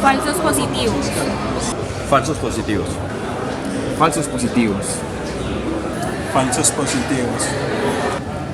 Falsos positivos. Falsos positivos. Falsos positivos. Falsos positivos.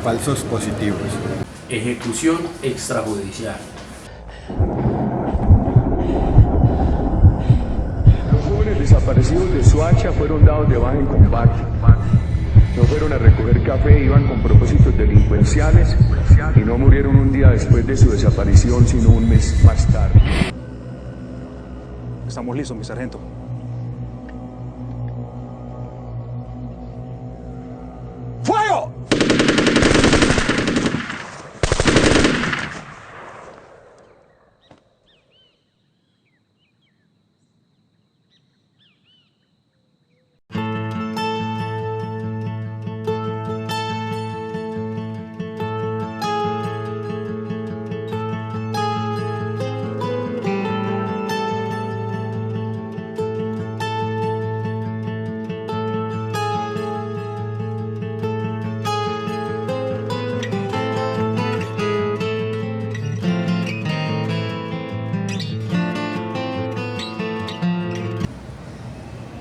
Falsos positivos. Ejecución extrajudicial. Los jóvenes desaparecidos de Soacha fueron dados de baja en combate. No fueron a recoger café, iban con propósitos delincuenciales y no murieron un día después de su desaparición, sino un mes más tarde. Estamos listos, mi sargento. ¡Fuego!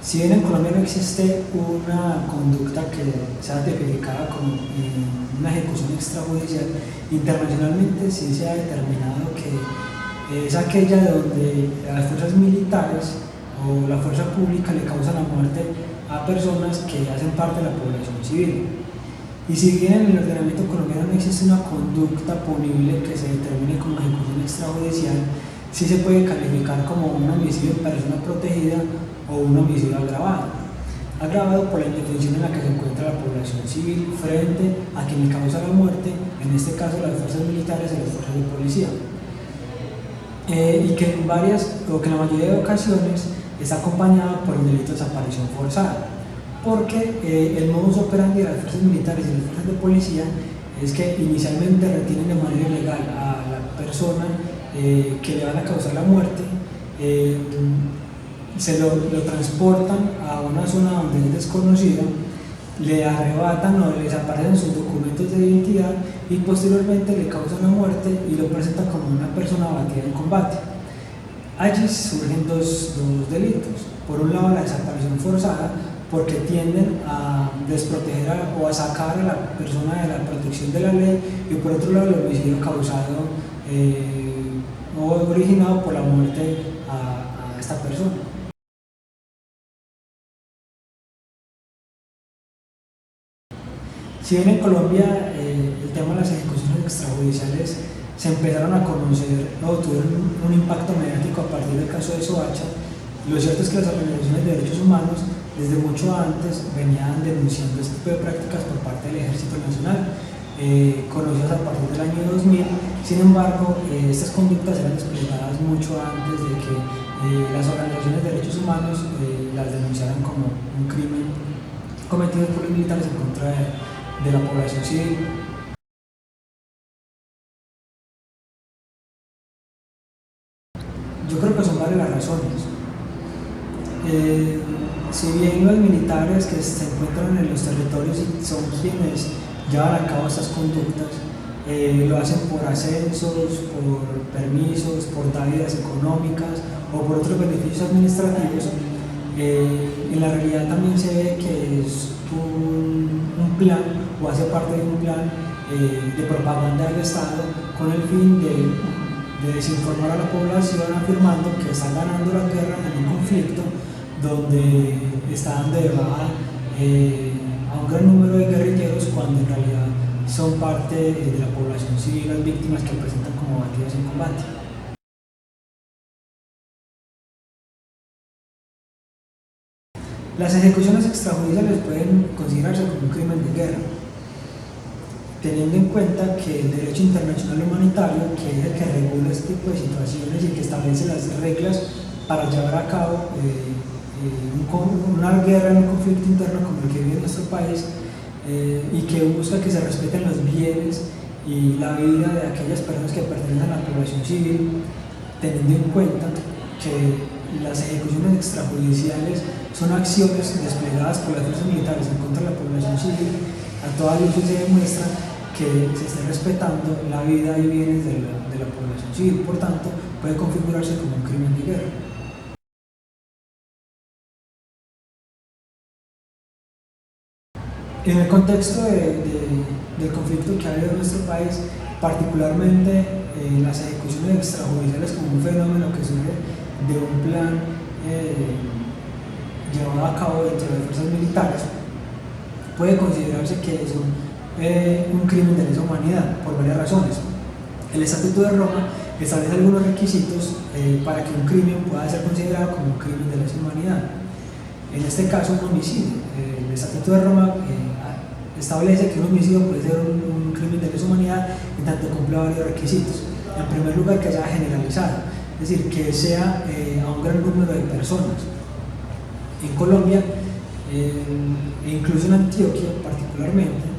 Si bien en Colombia no existe una conducta que sea tipificada como una ejecución extrajudicial, internacionalmente sí se ha determinado que es aquella donde las fuerzas militares o la fuerza pública le causan la muerte a personas que hacen parte de la población civil. Y si bien en el ordenamiento colombiano no existe una conducta punible que se determine como ejecución extrajudicial, sí se puede calificar como un homicidio en persona protegida o un homicidio agravado por la indefensión en la que se encuentra la población civil frente a quien le causa la muerte, en este caso las fuerzas militares y las fuerzas de policía. Y que en la mayoría de ocasiones está acompañada por el delito de desaparición forzada, porque el modus operandi de las fuerzas militares y las fuerzas de policía es que inicialmente retienen de manera ilegal a la persona que le van a causar la muerte, se lo transportan a una zona donde es desconocido, le arrebatan o le desaparecen sus documentos de identidad y posteriormente le causan la muerte y lo presentan como una persona abatida en combate. Allí surgen dos delitos. Por un lado, la desaparición forzada, porque tienden a desproteger o a sacar a la persona de la protección de la ley, y por otro lado, el homicidio causado o originado por la muerte a esta persona. Si bien en Colombia el tema de las ejecuciones extrajudiciales se empezaron a conocer o tuvieron un impacto mediático a partir del caso de Soacha, lo cierto es que las organizaciones de derechos humanos desde mucho antes venían denunciando este tipo de prácticas por parte del Ejército Nacional, conocidas a partir del año 2000. Sin embargo, estas conductas eran desplegadas mucho antes de que las organizaciones de derechos humanos las denunciaran como un crimen cometido por los militares en contra de la población civil. Yo creo que son varias las razones. Si bien los militares que se encuentran en los territorios y son quienes llevan a cabo estas conductas, lo hacen por ascensos, por permisos, por dádivas económicas o por otros beneficios administrativos, en la realidad también se ve que es un plan o hace parte de un plan de propaganda del Estado con el fin de desinformar a la población, afirmando que están ganando la guerra en un conflicto donde está dando de baja a un gran número de guerrilleros, cuando en realidad son parte de la población civil, las víctimas que presentan como abatidas en combate. Las ejecuciones extrajudiciales pueden considerarse como un crimen de guerra, teniendo en cuenta que el derecho internacional humanitario, que es el que regula este tipo de situaciones y que establece las reglas para llevar a cabo una guerra en un conflicto interno como el que vive nuestro país, y que busca que se respeten los bienes y la vida de aquellas personas que pertenecen a la población civil, teniendo en cuenta que las ejecuciones extrajudiciales son acciones desplegadas por las fuerzas militares en contra de la población civil. A toda luz se demuestra que se esté respetando la vida y bienes de la población civil. Por tanto, puede configurarse como un crimen de guerra. En el contexto del conflicto que ha habido en nuestro país, particularmente las ejecuciones extrajudiciales como un fenómeno que surge de un plan llevado a cabo dentro de las fuerzas militares, puede considerarse que son un crimen de lesa humanidad por varias razones. El Estatuto de Roma establece algunos requisitos para que un crimen pueda ser considerado como un crimen de lesa humanidad. En este caso, un homicidio. El Estatuto de Roma establece que un homicidio puede ser un crimen de lesa humanidad en tanto cumpla varios requisitos. En primer lugar, que sea generalizado, es decir, que sea a un gran número de personas. En Colombia, e incluso en Antioquia particularmente,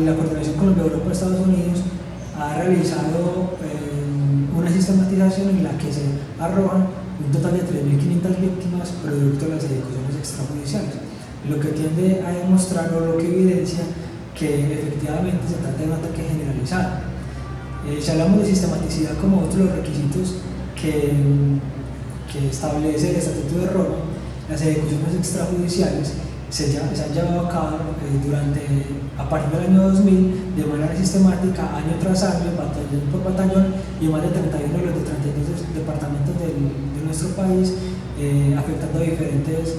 la Coordinación Colombia-Europa-Estados Unidos ha realizado una sistematización en la que se arrojan un total de 3.500 víctimas producto de las ejecuciones extrajudiciales, lo que tiende a demostrar o lo que evidencia que efectivamente se trata de un ataque generalizado. Si hablamos de sistematicidad como otro de los requisitos que establece el Estatuto de Roma, las ejecuciones extrajudiciales se han llevado a cabo a partir del año 2000 de manera sistemática, año tras año, batallón por batallón, y más de 31 de los 32 departamentos de nuestro país, afectando a diferentes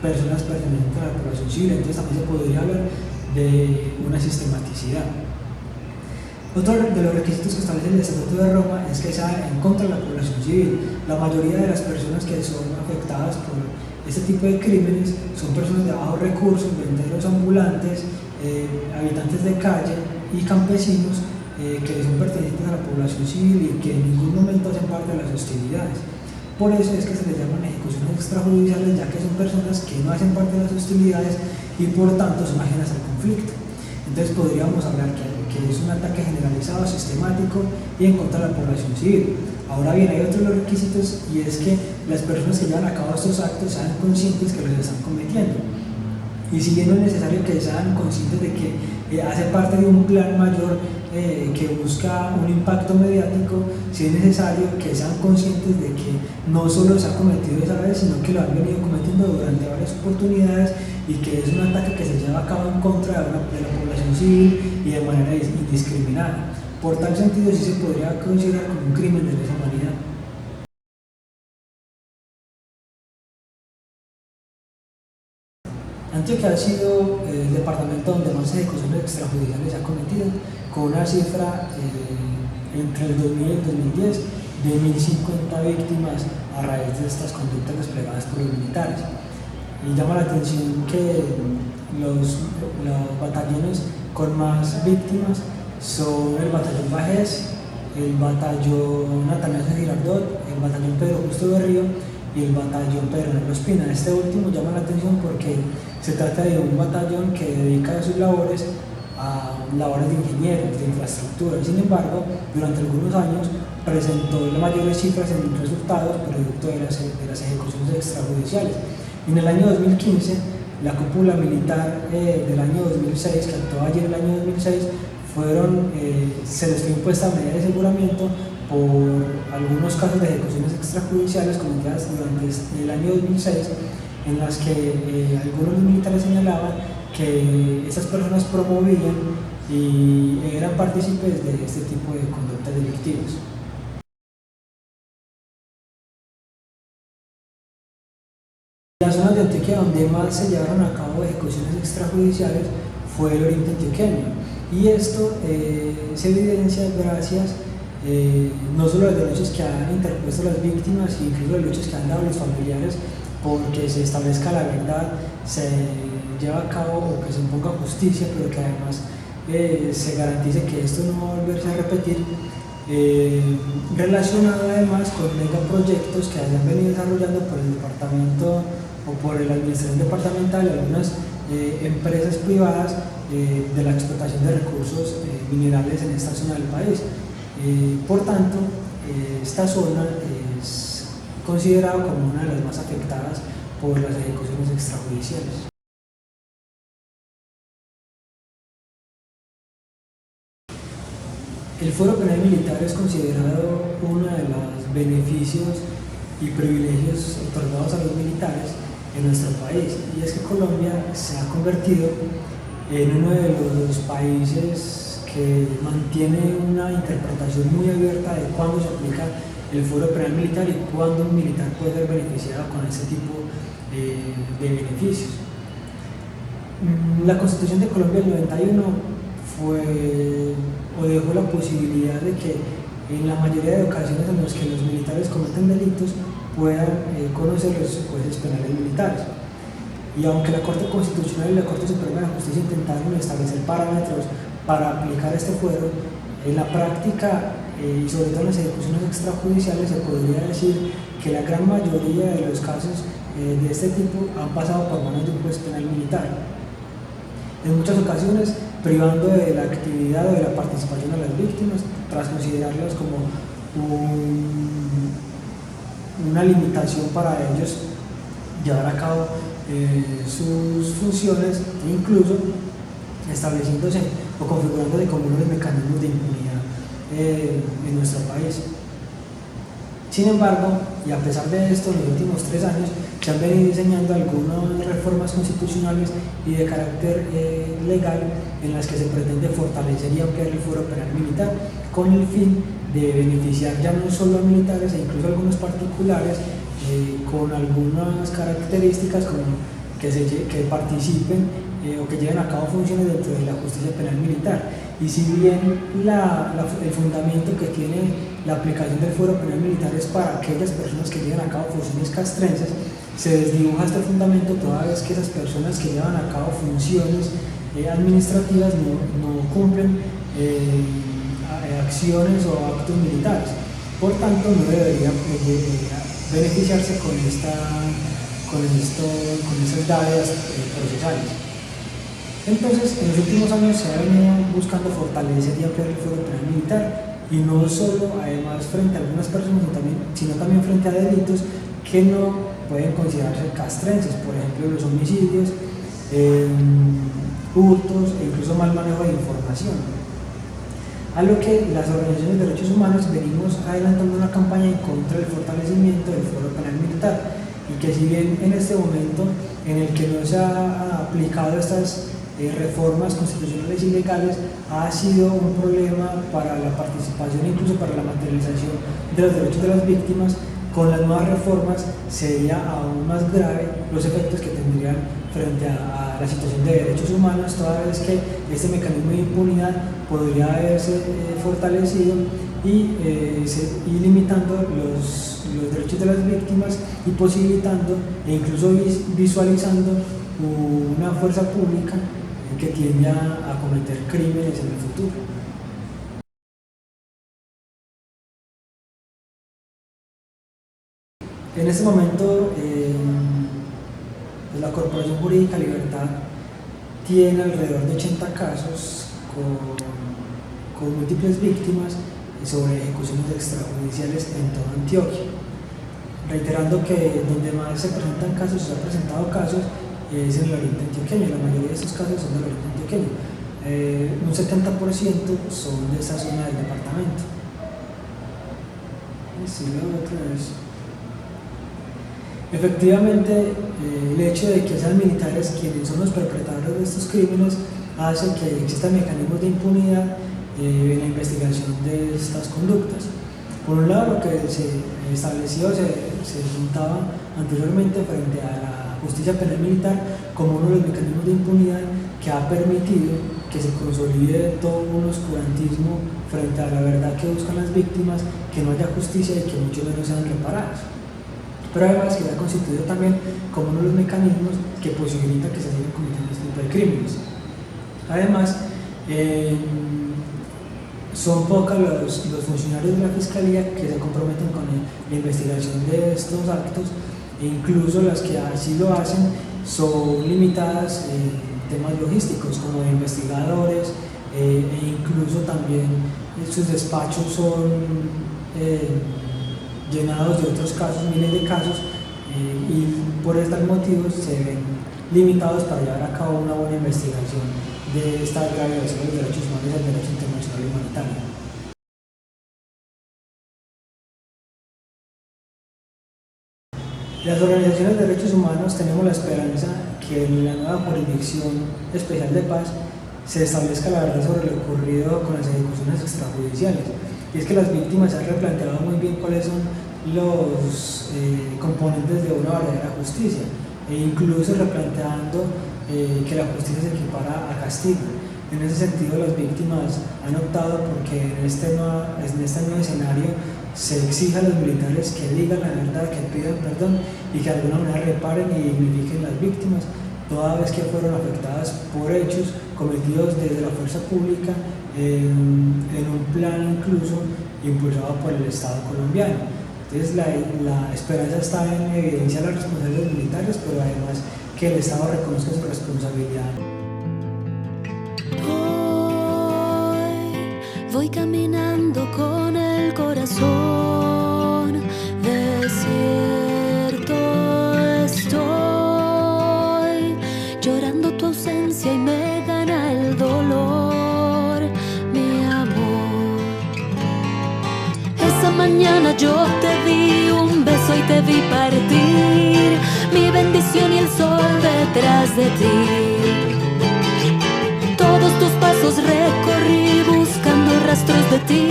personas pertenecientes a la población civil. Entonces también se podría hablar de una sistematicidad. Otro de los requisitos que establece el Estatuto de Roma es que sea en contra de la población civil. La mayoría de las personas que son afectadas por este tipo de crímenes son personas de bajos recursos, venderos ambulantes, habitantes de calle y campesinos que son pertenecientes a la población civil y que en ningún momento hacen parte de las hostilidades. Por eso es que se les llaman ejecuciones extrajudiciales, ya que son personas que no hacen parte de las hostilidades y por tanto son ajenas al conflicto. Entonces podríamos hablar que es un ataque generalizado, sistemático y en contra de la población civil. Ahora bien, hay otros requisitos, y es que las personas que llevan a cabo estos actos sean conscientes que los están cometiendo. Y si bien no es necesario que sean conscientes de que hace parte de un plan mayor que busca un impacto mediático, sí es necesario que sean conscientes de que no solo se ha cometido esa vez, sino que lo han venido cometiendo durante varias oportunidades y que es un ataque que se lleva a cabo en contra de la población civil y de manera indiscriminada. Por tal sentido, sí se podría considerar como un crimen de lesa humanidad. Antioquia ha sido el departamento donde más ejecuciones extrajudiciales se ha cometido, con una cifra entre el 2000 y el 2010 de 1.050 víctimas a raíz de estas conductas desplegadas por los militares. Y llama la atención que los batallones con más víctimas son el batallón Bajés, el batallón Atanasio Girardot, el batallón Pedro Justo Berrío y el batallón Pedro Nelo Espina. Este último llama la atención porque se trata de un batallón que dedica sus labores a labores de ingenieros, de infraestructura. Sin embargo, durante algunos años presentó las mayores cifras en resultados producto de las ejecuciones extrajudiciales. En el año 2015, la cúpula militar del año 2006, que actuó allí en el año 2006, se les fue impuesta medida de aseguramiento por algunos casos de ejecuciones extrajudiciales cometidas durante el año 2006, en las que algunos militares señalaban que esas personas promovían y eran partícipes de este tipo de conductas delictivas. Las zonas de Antioquia donde más se llevaron a cabo ejecuciones extrajudiciales fue el oriente antioqueño, y esto se evidencia gracias no solo a las denuncias que han interpuesto las víctimas, sino incluso a las luchas que han dado los familiares porque se establezca la verdad, se lleva a cabo o que se imponga justicia, pero que además se garantice que esto no va a volverse a repetir, relacionado además con megaproyectos que hayan venido desarrollando por el departamento o por la administración departamental y algunas empresas privadas de la explotación de recursos minerales en esta zona del país. Por tanto, esta zona es considerada como una de las más afectadas por las ejecuciones extrajudiciales. El fuero penal militar es considerado uno de los beneficios y privilegios otorgados a los militares en nuestro país, y es que Colombia se ha convertido en uno de los países que mantiene una interpretación muy abierta de cuándo se aplica el fuero penal militar y cuándo un militar puede ser beneficiado con ese tipo de beneficios. La Constitución de Colombia del 91 dejó la posibilidad de que en la mayoría de ocasiones en las que los militares cometen delitos puedan conocer los jueces penales militares. Y aunque la Corte Constitucional y la Corte Suprema de Justicia intentaron establecer parámetros para aplicar este fuero, en la práctica y sobre todo en las ejecuciones extrajudiciales se podría decir que la gran mayoría de los casos de este tipo han pasado por manos de un juez penal militar. En muchas ocasiones privando de la actividad o de la participación a las víctimas, tras considerarlas como una limitación para ellos llevar a cabo sus funciones, e incluso estableciéndose o configurándose como unos mecanismos de impunidad en nuestro país. Sin embargo, y a pesar de esto, en los últimos 3 años se han venido diseñando algunas reformas constitucionales y de carácter legal en las que se pretende fortalecer y ampliar el fuero penal militar con el fin de beneficiar ya no solo a militares, e incluso a algunos particulares con algunas características como que participen o que lleven a cabo funciones dentro de la justicia penal militar. Y si bien el fundamento que tiene la aplicación del fuero penal militar es para aquellas personas que llevan a cabo funciones castrenses, se desdibuja este fundamento toda vez que esas personas que llevan a cabo funciones administrativas no cumplen acciones o actos militares. Por tanto, no debería beneficiarse con esas dádidas procesales. Entonces, en los últimos años se ha venido buscando fortalecer y ampliar el fuero penal militar, y no solo además frente a algunas personas, sino también frente a delitos que no pueden considerarse castrenses, por ejemplo los homicidios, hurtos e incluso mal manejo de información. A lo que las organizaciones de derechos humanos venimos adelantando una campaña en contra del fortalecimiento del fuero penal militar, y que si bien en este momento en el que no se ha aplicado estas reformas constitucionales y legales ha sido un problema para la participación e incluso para la materialización de los derechos de las víctimas, con las nuevas reformas sería aún más grave los efectos que tendrían frente a la situación de derechos humanos, toda vez que este mecanismo de impunidad podría haberse fortalecido y limitando los derechos de las víctimas y posibilitando e incluso visualizando una fuerza pública que tiende a cometer crímenes en el futuro. En este momento, la Corporación Jurídica Libertad tiene alrededor de 80 casos con múltiples víctimas sobre ejecuciones extrajudiciales en toda Antioquia. Reiterando que donde más se presentan casos, se han presentado casos, es en el oriente antioqueño. La mayoría de estos casos son del oriente antioqueño. Un 70% son de esa zona del departamento. Efectivamente, el hecho de que sean militares quienes son los perpetradores de estos crímenes hace que existan mecanismos de impunidad en la investigación de estas conductas. Por un lado, lo que se estableció, se juntaba anteriormente frente a la justicia penal militar como uno de los mecanismos de impunidad que ha permitido que se consolide todo un oscurantismo frente a la verdad que buscan las víctimas, que no haya justicia y que muchos menos sean reparados. Pero además que se ha constituido también como uno de los mecanismos que posibilita que se sigan cometiendo este tipo de crímenes. Además, son pocos los funcionarios de la Fiscalía que se comprometen con la investigación de estos actos, e incluso las que así lo hacen son limitadas en temas logísticos, como de investigadores, e incluso también sus despachos son llenados de otros casos, miles de casos, y por estos motivos se ven limitados para llevar a cabo una buena investigación de esta grave violación de los derechos humanos y del derecho internacional humanitario. Las organizaciones de derechos humanos tenemos la esperanza que en la nueva Jurisdicción Especial de Paz se establezca la verdad sobre lo ocurrido con las ejecuciones extrajudiciales. Y es que las víctimas se han replanteado muy bien cuáles son los componentes de una verdadera justicia, e incluso replanteando que la justicia se equipara a castigo. En ese sentido, las víctimas han optado porque en este nuevo escenario se exija a los militares que digan la verdad, que pidan perdón y que de alguna manera reparen y dignifiquen las víctimas, toda vez que fueron afectadas por hechos cometidos desde la fuerza pública en un plan incluso impulsado por el Estado colombiano. Entonces la esperanza está en evidenciar las responsabilidades de los militares, pero además que el Estado reconozca su responsabilidad. Voy caminando con el corazón desierto, estoy llorando tu ausencia y me gana el dolor, mi amor. Esa mañana yo te di un beso y te vi partir, mi bendición y el sol detrás de ti. Todos tus pasos recorrí buscando rastros de ti,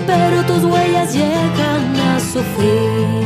pero tus huellas llegan a su fin.